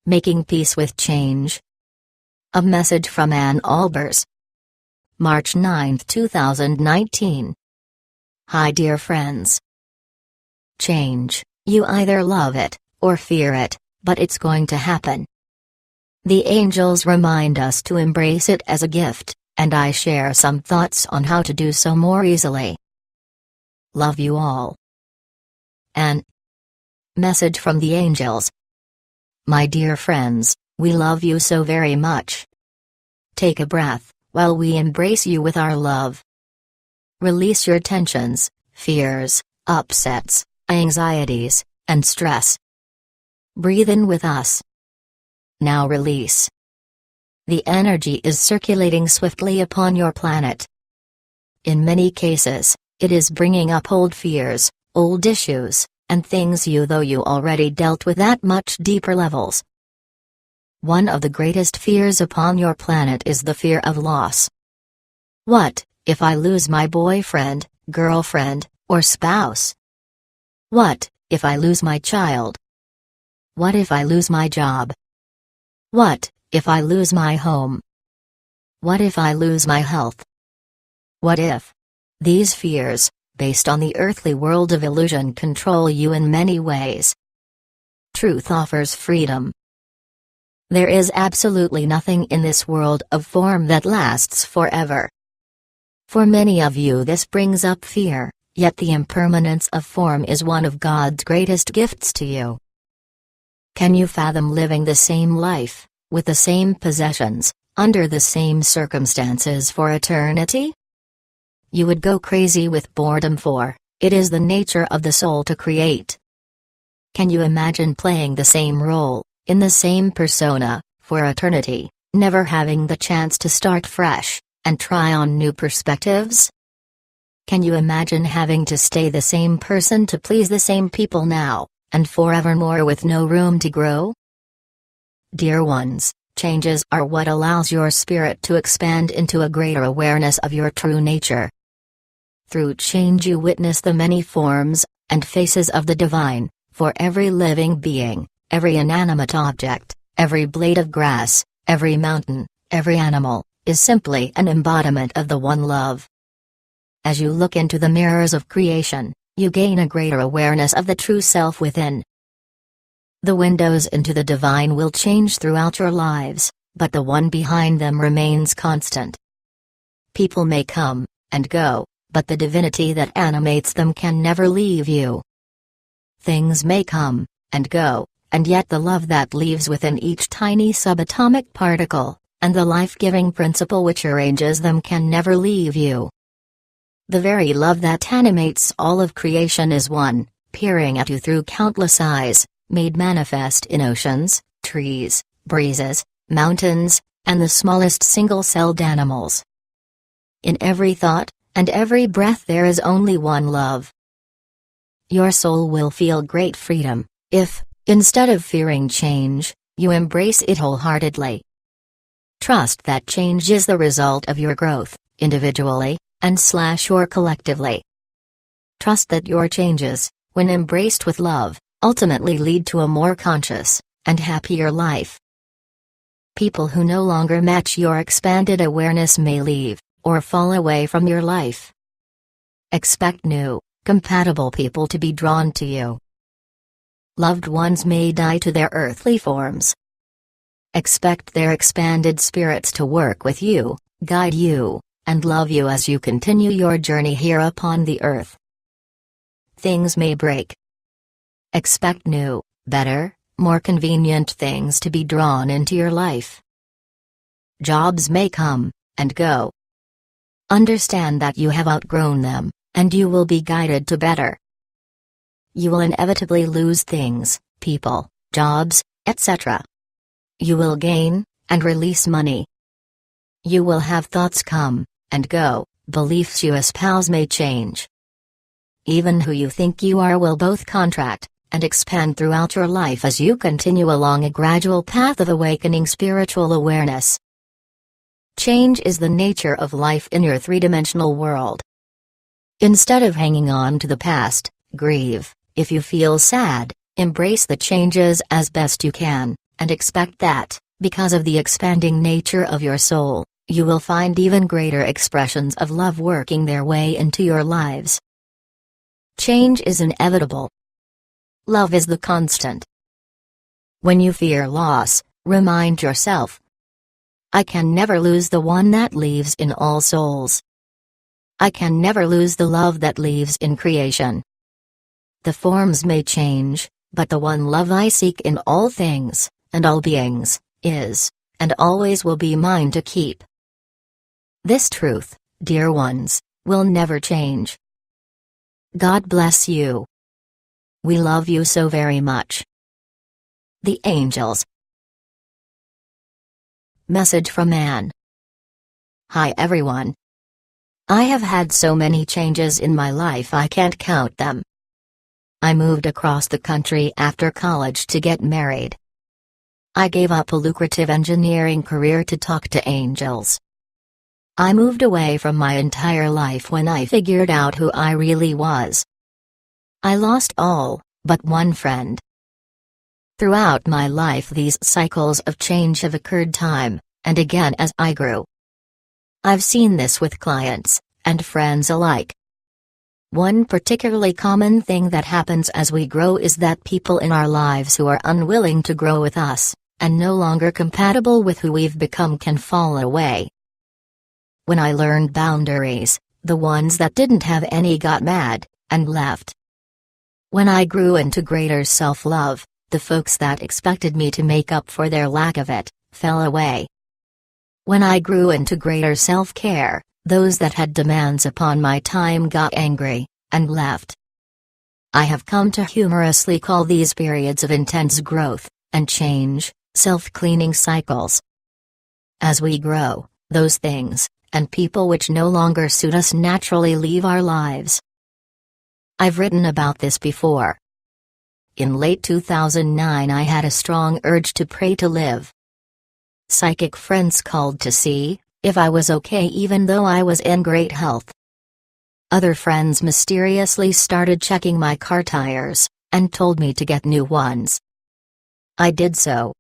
Making Peace with Change. A message from Ann Albers. March 9, 2019. Hi dear friends. Change, you either love it, or fear it, but it's going to happen. The angels remind us to embrace it as a gift, and I share some thoughts on how to do so more easily. Love you all. Ann. Message from the angels. My dear friends, we love you so very much. Take a breath, while we embrace you with our love. Release your tensions, fears, upsets, anxieties, and stress. Breathe in with us. Now release. The energy is circulating swiftly upon your planet. In many cases, it is bringing up old fears, old issues, and things you already dealt with at much deeper levels. One of the greatest fears upon your planet is the fear of loss. What if I lose my boyfriend, girlfriend, or spouse? What if I lose my child? What if I lose my job? What if I lose my home? What if I lose my health? What if? These fears, based on the earthly world of illusion, control you in many ways. Truth offers freedom. There is absolutely nothing in this world of form that lasts forever. For many of you this brings up fear, yet the impermanence of form is one of God's greatest gifts to you. Can you fathom living the same life, with the same possessions, under the same circumstances for eternity? You would go crazy with boredom, for it is the nature of the soul to create. Can you imagine playing the same role, in the same persona, for eternity, never having the chance to start fresh, and try on new perspectives? Can you imagine having to stay the same person to please the same people now, and forevermore with no room to grow? Dear ones, changes are what allows your spirit to expand into a greater awareness of your true nature. Through change you witness the many forms and faces of the divine, for every living being, every inanimate object, every blade of grass, every mountain, every animal, is simply an embodiment of the one love. As you look into the mirrors of creation, you gain a greater awareness of the true self within. The windows into the divine will change throughout your lives, but the one behind them remains constant. People may come and go, but the divinity that animates them can never leave you. Things may come and go, and yet the love that lives within each tiny subatomic particle, and the life-giving principle which arranges them can never leave you. The very love that animates all of creation is one, peering at you through countless eyes, made manifest in oceans, trees, breezes, mountains, and the smallest single-celled animals. In every thought, and every breath there is only one love. Your soul will feel great freedom, if, instead of fearing change, you embrace it wholeheartedly. Trust that change is the result of your growth, individually, and/or collectively. Trust that your changes, when embraced with love, ultimately lead to a more conscious, and happier life. People who no longer match your expanded awareness may leave, or fall away from your life. Expect new, compatible people to be drawn to you. Loved ones may die to their earthly forms. Expect their expanded spirits to work with you, guide you, and love you as you continue your journey here upon the earth. Things may break. Expect new, better, more convenient things to be drawn into your life. Jobs may come and go. Understand that you have outgrown them, and you will be guided to better. You will inevitably lose things, people, jobs, etc. You will gain and release money. You will have thoughts come and go, beliefs you espouse may change. Even who you think you are will both contract and expand throughout your life as you continue along a gradual path of awakening spiritual awareness. Change is the nature of life in your three-dimensional world. Instead of hanging on to the past, grieve. If you feel sad, embrace the changes as best you can, and expect that, because of the expanding nature of your soul, you will find even greater expressions of love working their way into your lives. Change is inevitable. Love is the constant. When you fear loss, remind yourself, I can never lose the one that lives in all souls. I can never lose the love that lives in creation. The forms may change, but the one love I seek in all things, and all beings, is, and always will be mine to keep. This truth, dear ones, will never change. God bless you. We love you so very much. The Angels. Message from Anne. Hi everyone. I have had so many changes in my life I can't count them. I moved across the country after college to get married. I gave up a lucrative engineering career to talk to angels. I moved away from my entire life when I figured out who I really was. I lost all but one friend. Throughout my life these cycles of change have occurred time and again as I grew. I've seen this with clients and friends alike. One particularly common thing that happens as we grow is that people in our lives who are unwilling to grow with us, and no longer compatible with who we've become, can fall away. When I learned boundaries, the ones that didn't have any got mad and left. When I grew into greater self-love, the folks that expected me to make up for their lack of it fell away. When I grew into greater self-care, those that had demands upon my time got angry and left. I have come to humorously call these periods of intense growth and change self-cleaning cycles. As we grow, those things and people which no longer suit us naturally leave our lives. I've written about this before. In late 2009 I had a strong urge to pray to live. Psychic friends called to see if I was okay even though I was in great health. Other friends mysteriously started checking my car tires and told me to get new ones. I did so.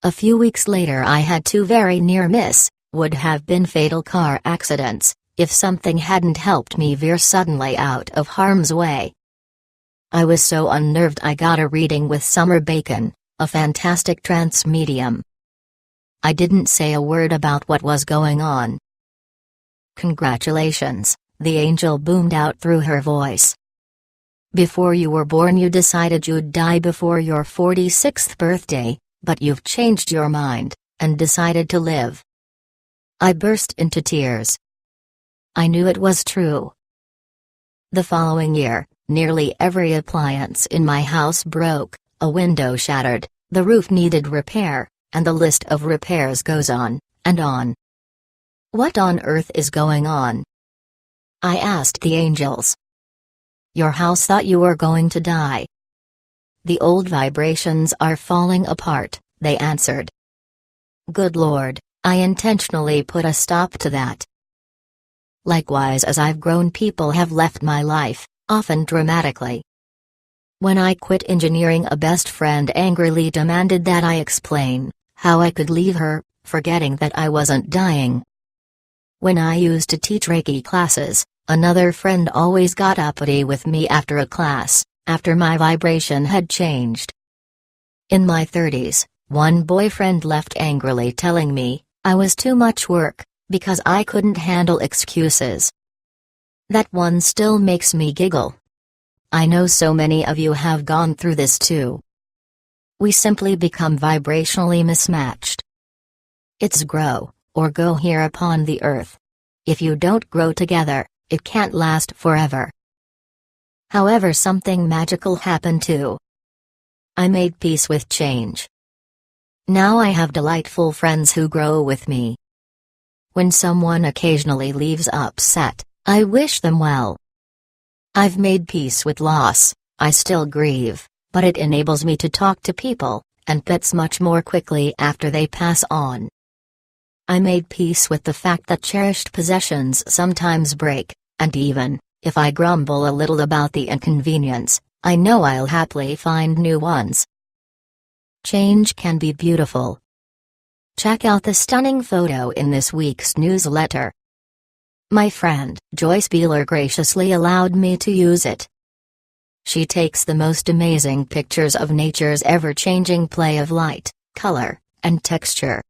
A few weeks later I had two very near-miss, would have been fatal car accidents, if something hadn't helped me veer suddenly out of harm's way. I was so unnerved I got a reading with Summer Bacon, a fantastic trance medium. I didn't say a word about what was going on. Congratulations, the angel boomed out through her voice. Before you were born you decided you'd die before your 46th birthday, but you've changed your mind and decided to live. I burst into tears. I knew it was true. The following year, nearly every appliance in my house broke, a window shattered, the roof needed repair, and the list of repairs goes on, and on. What on earth is going on? I asked the angels. Your house thought you were going to die. The old vibrations are falling apart, they answered. Good Lord, I intentionally put a stop to that. Likewise, as I've grown, people have left my life, often dramatically. When I quit engineering, a best friend angrily demanded that I explain how I could leave her, forgetting that I wasn't dying. When I used to teach Reiki classes, another friend always got uppity with me after a class, after my vibration had changed. In my 30s, one boyfriend left angrily telling me I was too much work, because I couldn't handle excuses. That one still makes me giggle. I know so many of you have gone through this too. We simply become vibrationally mismatched. It's grow, or go here upon the earth. If you don't grow together, it can't last forever. However, something magical happened too. I made peace with change. Now I have delightful friends who grow with me. When someone occasionally leaves upset, I wish them well. I've made peace with loss. I still grieve, but it enables me to talk to people and pets much more quickly after they pass on. I made peace with the fact that cherished possessions sometimes break, and even if I grumble a little about the inconvenience, I know I'll happily find new ones. Change can be beautiful. Check out the stunning photo in this week's newsletter. My friend Joyce Beeler graciously allowed me to use it. She takes the most amazing pictures of nature's ever-changing play of light, color, and texture.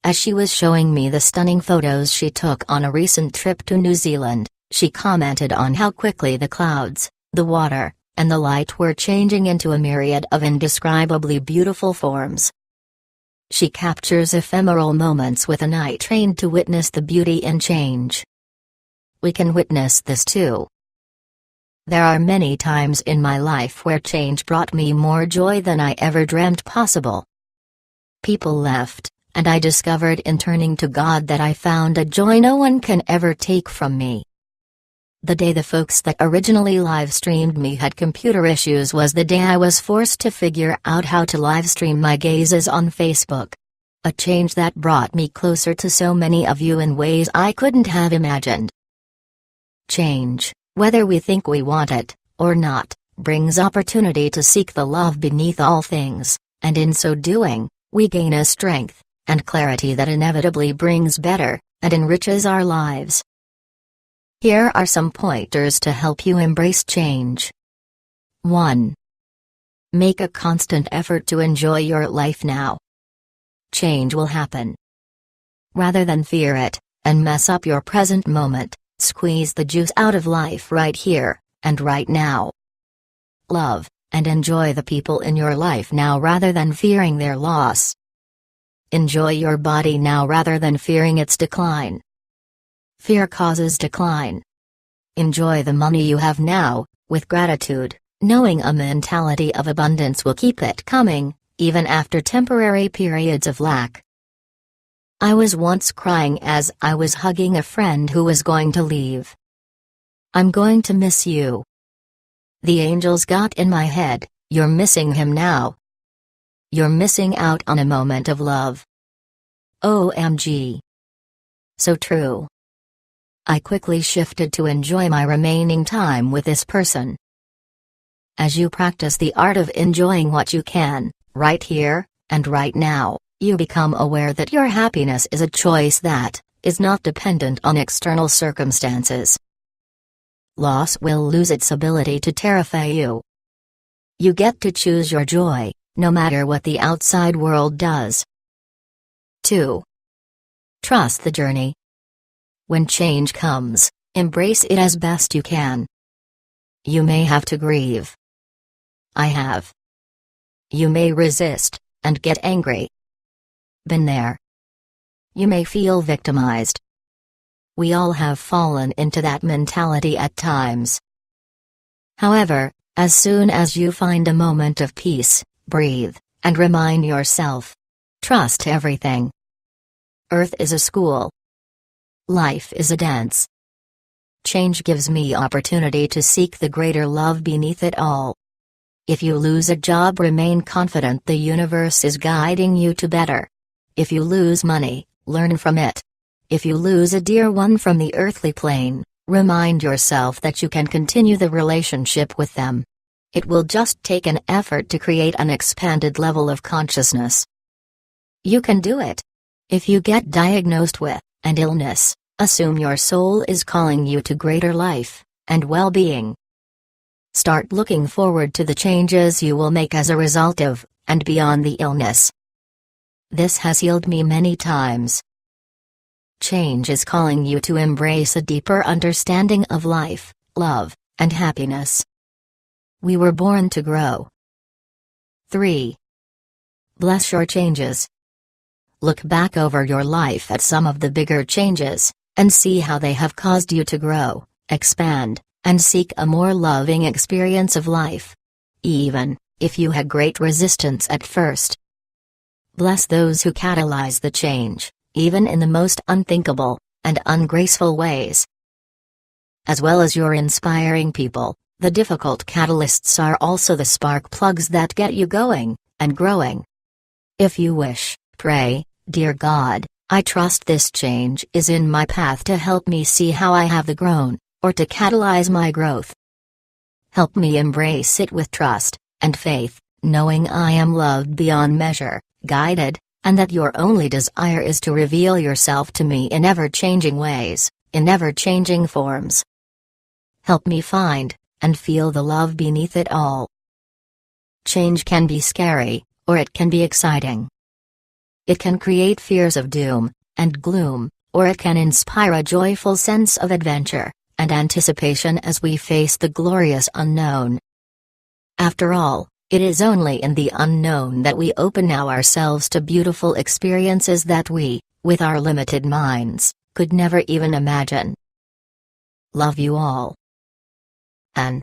As she was showing me the stunning photos she took on a recent trip to New Zealand, she commented on how quickly the clouds, the water, and the light were changing into a myriad of indescribably beautiful forms. She captures ephemeral moments with an eye trained to witness the beauty in change. We can witness this too. There are many times in my life where change brought me more joy than I ever dreamt possible. People left, and I discovered in turning to God that I found a joy no one can ever take from me. The day the folks that originally live-streamed me had computer issues was the day I was forced to figure out how to live-stream my gazes on Facebook. A change that brought me closer to so many of you in ways I couldn't have imagined. Change, whether we think we want it, or not, brings opportunity to seek the love beneath all things, and in so doing, we gain a strength and clarity that inevitably brings better and enriches our lives. Here are some pointers to help you embrace change. 1. Make a constant effort to enjoy your life now. Change will happen. Rather than fear it, and mess up your present moment, squeeze the juice out of life right here, and right now. Love, and enjoy the people in your life now rather than fearing their loss. Enjoy your body now rather than fearing its decline. Fear causes decline. Enjoy the money you have now, with gratitude, knowing a mentality of abundance will keep it coming, even after temporary periods of lack. I was once crying as I was hugging a friend who was going to leave. I'm going to miss you. The angels got in my head, you're missing him now. You're missing out on a moment of love. OMG. So true. I quickly shifted to enjoy my remaining time with this person. As you practice the art of enjoying what you can, right here, and right now, you become aware that your happiness is a choice that is not dependent on external circumstances. Loss will lose its ability to terrify you. You get to choose your joy, no matter what the outside world does. 2. Trust the journey. When change comes, embrace it as best you can. You may have to grieve. I have. You may resist, and get angry. Been there. You may feel victimized. We all have fallen into that mentality at times. However, as soon as you find a moment of peace, breathe, and remind yourself. Trust everything. Earth is a school. Life is a dance. Change gives me opportunity to seek the greater love beneath it all. If you lose a job, remain confident the universe is guiding you to better. If you lose money, learn from it. If you lose a dear one from the earthly plane, remind yourself that you can continue the relationship with them. It will just take an effort to create an expanded level of consciousness. You can do it. If you get diagnosed with an illness, assume your soul is calling you to greater life and well-being. Start looking forward to the changes you will make as a result of, and beyond the illness. This has healed me many times. Change is calling you to embrace a deeper understanding of life, love, and happiness. We were born to grow. 3. Bless your changes. Look back over your life at some of the bigger changes, and see how they have caused you to grow, expand, and seek a more loving experience of life. Even if you had great resistance at first. Bless those who catalyze the change, even in the most unthinkable and ungraceful ways. As well as your inspiring people, the difficult catalysts are also the spark plugs that get you going and growing. If you wish, pray, Dear God, I trust this change is in my path to help me see how I have grown, or to catalyze my growth. Help me embrace it with trust and faith, knowing I am loved beyond measure, guided, and that your only desire is to reveal yourself to me in ever-changing ways, in ever-changing forms. Help me find, and feel the love beneath it all. Change can be scary, or it can be exciting. It can create fears of doom and gloom, or it can inspire a joyful sense of adventure and anticipation as we face the glorious unknown. After all, it is only in the unknown that we open now ourselves to beautiful experiences that we, with our limited minds, could never even imagine. Love you all. Anne.